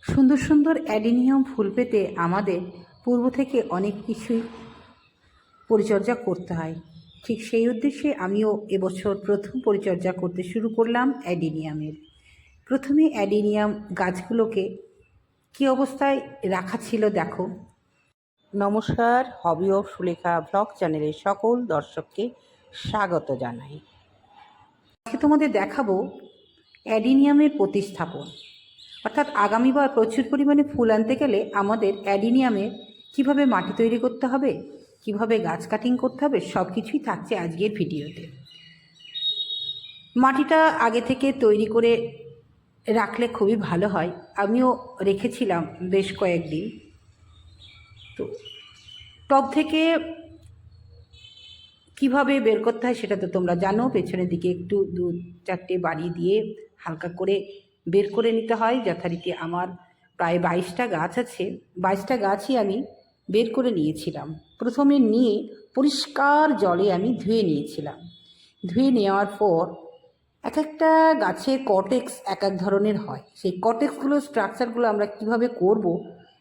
সুন্দর সুন্দর অ্যাডিনিয়াম ফুল পেতে আমাদের পূর্ব থেকে অনেক কিছুই পরিচর্যা করতে হয়। ঠিক সেই উদ্দেশ্যে আমিও এবছর প্রথম পরিচর্যা করতে শুরু করলাম অ্যাডিনিয়ামের। প্রথমে অ্যাডিনিয়াম গাছগুলোকে কী অবস্থায় রাখা ছিল দেখো। নমস্কার, হবি অফ সুলেখা ব্লগ চ্যানেলের সকল দর্শককে স্বাগত জানাই। আজকে তোমাদের দেখাবো অ্যাডিনিয়ামের প্রতিস্থাপন, অর্থাৎ আগামীবার প্রচুর পরিমাণে ফুল আনতে গেলে আমাদের অ্যাডিনিয়ামের কিভাবে মাটি তৈরি করতে হবে, কিভাবে গাছ কাটিং করতে হবে, সব কিছুই থাকছে আজকের ভিডিওতে। মাটিটা আগে থেকে তৈরি করে রাখলে খুবই ভালো হয়। আমিও রেখেছিলাম বেশ কয়েকদিন। তো টব থেকে কিভাবে বের করতে হয় সেটা তো তোমরা জানো। পেছনের দিকে একটু 2-4টে বাড়ি দিয়ে হালকা করে বের করে নিতে হয়। যথারীতি আমার প্রায় 22টা গাছ আছে। 22টা গাছই আমি বের করে নিয়েছিলাম। প্রথমে নিয়ে পরিষ্কার জলে আমি ধুয়ে নিয়েছিলাম। ধুয়ে নেওয়ার পর এক একটা গাছের কটেক্স এক এক ধরনের হয়। সেই কটেক্সগুলো স্ট্রাকচারগুলো আমরা কিভাবে করব,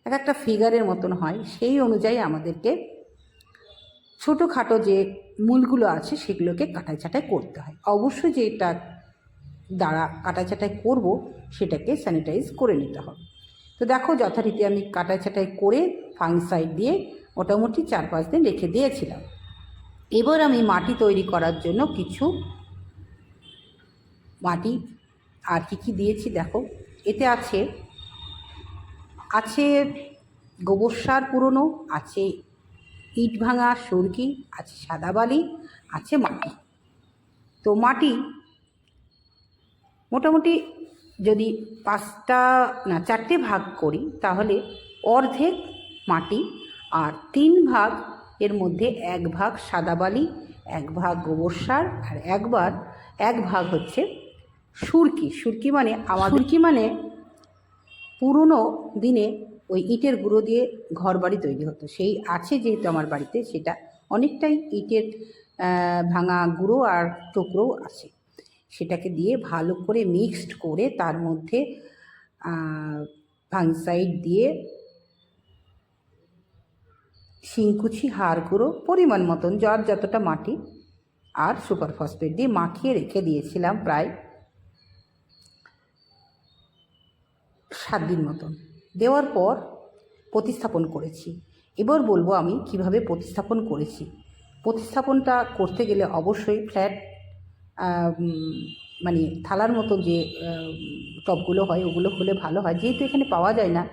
এক একটা ফিগারের মতন হয়। সেই অনুযায়ী আমাদেরকে ছোটোখাটো যে মূলগুলো আছে সেগুলোকে কাটাই ছাঁটাই করতে হয়। অবশ্যই যেটা দ্বারা কাটাই ছাঁটাই করব সেটাকে স্যানিটাইজ করে নিতে হবে। তো দেখো, যথারীতি আমি কাটাই ছাঁটাই করে ফাঙ্গিসাইড দিয়ে মোটামুটি 4-5 দিন রেখে দিয়েছিলাম। এবার আমি মাটি তৈরি করার জন্য কিছু মাটি আর কী দিয়েছি দেখো। এতে আছে গোবর সার পুরনো, আছে ইট ভাঙা সুরকি, আছে সাদা বালি, আছে মাটি। তো মাটি মোটামুটি যদি 4টে ভাগ করি তাহলে অর্ধেক মাটি, আর 3 ভাগ এর মধ্যে 1 ভাগ সাদা বালি, 1 ভাগ গোবর সার, আর 1 ভাগ হচ্ছে সুরকি। সুরকি মানে পুরনো দিনে ওই ইটের গুঁড়ো দিয়ে ঘর বাড়ি তৈরি হতো, সেই আছে যেহেতু আমার বাড়িতে, সেটা অনেকটাই ইটের ভাঙা গুঁড়ো আর টুকরোও আছে। সেটাকে দিয়ে ভালো করে মিক্সড করে তার মধ্যে ফাঙ্গিসাইড দিয়ে শিংকুচি, হাড় গুঁড়ো, পরিমাণ মতন যার যতটা মাটি আর সুপার ফসফেট দিয়ে মাখিয়ে রেখে দিয়েছিলাম প্রায় 7 দিন মতন। দেওয়ার পর প্রতিস্থাপন করেছি। এবার বলবো আমি কিভাবে প্রতিস্থাপন করেছি। প্রতিস্থাপনটা করতে গেলে অবশ্যই ফ্ল্যাট মানে থালার মতো যে টবগুলো হয় ওগুলো হলে ভালো হয়। যেহেতু এখানে পাওয়া যায় না,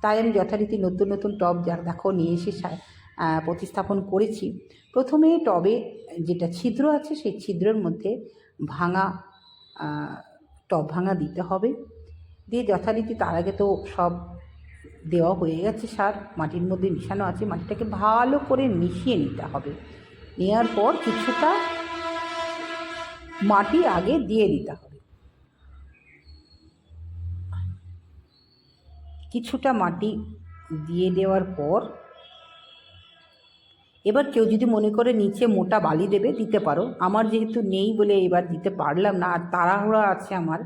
তাই আমি যথারীতি নতুন নতুন টব দেখো নিয়ে এসে প্রতিস্থাপন করেছি। প্রথমে টবে যেটা ছিদ্র আছে সেই ছিদ্রের মধ্যে টব ভাঙা দিতে হবে। দিয়ে যথারীতি তার আগে তো সব দেওয়া হয়ে গেছে, সার মাটির মধ্যে মিশানো আছে, মাটিটাকে ভালো করে মিশিয়ে নিতে হবে। নেওয়ার পর কিছুটা মাটি আগে দিয়ে দিতে হবে। কিছুটা মাটি দিয়ে দেওয়ার পর এবার কেউ যদি মনে করে নিচে মোটা বালি দেবে, দিতে পারো। আমার যেহেতু নেই বলে এবার দিতে পারলাম না, আর তাড়াহুড়া আছে আমার,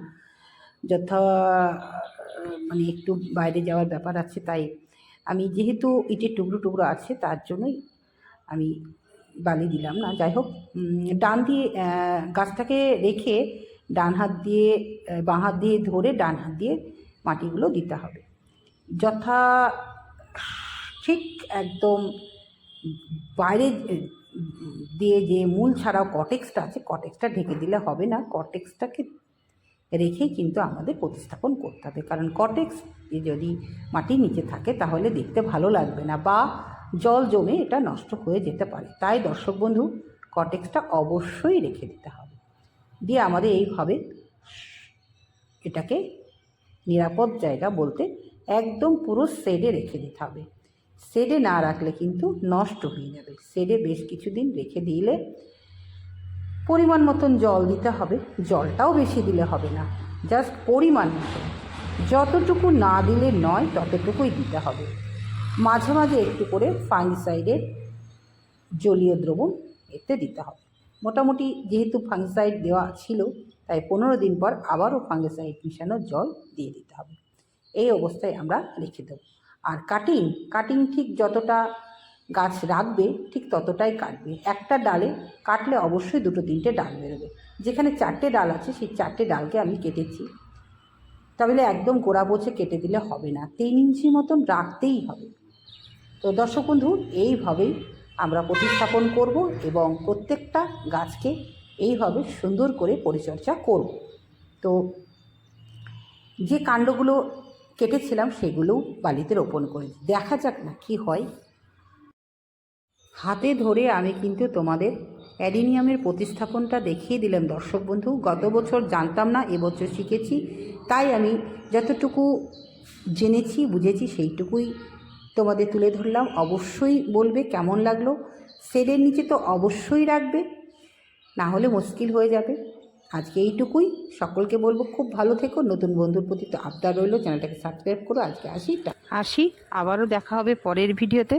মানে একটু বাইরে যাওয়ার ব্যাপার আছে, তাই আমি যেহেতু ইটের টুকরো টুকরো আছে তার জন্যই আমি বালি দিলাম না। যাই হোক, ডান দিয়ে গাছটাকে রেখে বাঁ হাত দিয়ে ধরে ডান হাত দিয়ে মাটিগুলো দিতে হবে। ঠিক একদম বাইরে দিয়ে যে মূল ছাড়াও কটেক্সটা আছে, কটেক্সটা ঢেকে দিলে হবে না। কটেক্সটাকে রেখেই কিন্তু আমাদের প্রতিস্থাপন করতে হবে, কারণ কটেক্স যদি মাটির নিচে থাকে তাহলে দেখতে ভালো লাগবে না বা জল জমে এটা নষ্ট হয়ে যেতে পারে। তাই দর্শক বন্ধু, কটেক্সটা অবশ্যই রেখে দিতে হবে। দিয়ে আমাদের এইভাবে এটাকে নিরাপদ জায়গা বলতে একদম পুরো শেডে রেখে দিতে হবে। শেডে না রাখলে কিন্তু নষ্ট হয়ে যাবে। শেডে বেশ কিছুদিন রেখে দিলে পরিমাণ মতন জল দিতে হবে। জলটাও বেশি দিলে হবে না, জাস্ট পরিমাণ মতন, যতটুকু না দিলে নয় ততটুকুই দিতে হবে। মাঝে মাঝে একটু করে ফাঙ্গিসাইডের জলীয় দ্রবণ এতে দিতে হবে। মোটামুটি যেহেতু ফাঙ্গিসাইড দেওয়া ছিল, তাই 15 দিন পর আবারও ফাঙ্গিসাইড মিশানো জল দিয়ে দিতে হবে। এই অবস্থায় আমরা রেখে দেবো। আর কাটিং ঠিক যতটা গাছ রাখবে ঠিক ততটাই কাটবে। একটা ডালে কাটলে অবশ্যই 2-3টে ডাল বেরোবে। যেখানে 4টে ডাল আছে সেই 4টে ডালকে আমি কেটেছি। তাহলে একদম গোড়া পচে কেটে দিলে হবে না, 3 ইঞ্চি মতন রাখতেই হবে। তো দর্শক বন্ধু, এইভাবেই আমরা প্রতিস্থাপন করব এবং প্রত্যেকটা গাছকে এইভাবে সুন্দর করে পরিচর্যা করব। তো যে কাণ্ডগুলো কেটেছিলাম সেগুলোও বালিতে রোপণ করেছি, দেখা যাক না কী হয়। হাতে ধরে আমি কিন্তু তোমাদের অ্যাডিনিয়ামের প্রতিস্থাপনটা দেখিয়ে দিলাম দর্শক বন্ধু। গত বছর জানতাম না, এবছর শিখেছি, তাই আমি যতটুকু জেনেছি বুঝেছি সেইটুকুই তোমাদের তুলে ধরলাম। অবশ্যই বলবে কেমন লাগলো। শেডের নিচে তো অবশ্যই রাখবে, না হলে মুশকিল হয়ে যাবে। আজকে এইটুকুই, সকলকে বলবো খুব ভালো থেকো। নতুন বন্ধুর প্রতি তো আবদার রইল, চ্যানেলটাকে সাবস্ক্রাইব করো। আজকে আসি, আবারও দেখা হবে পরের ভিডিওতে।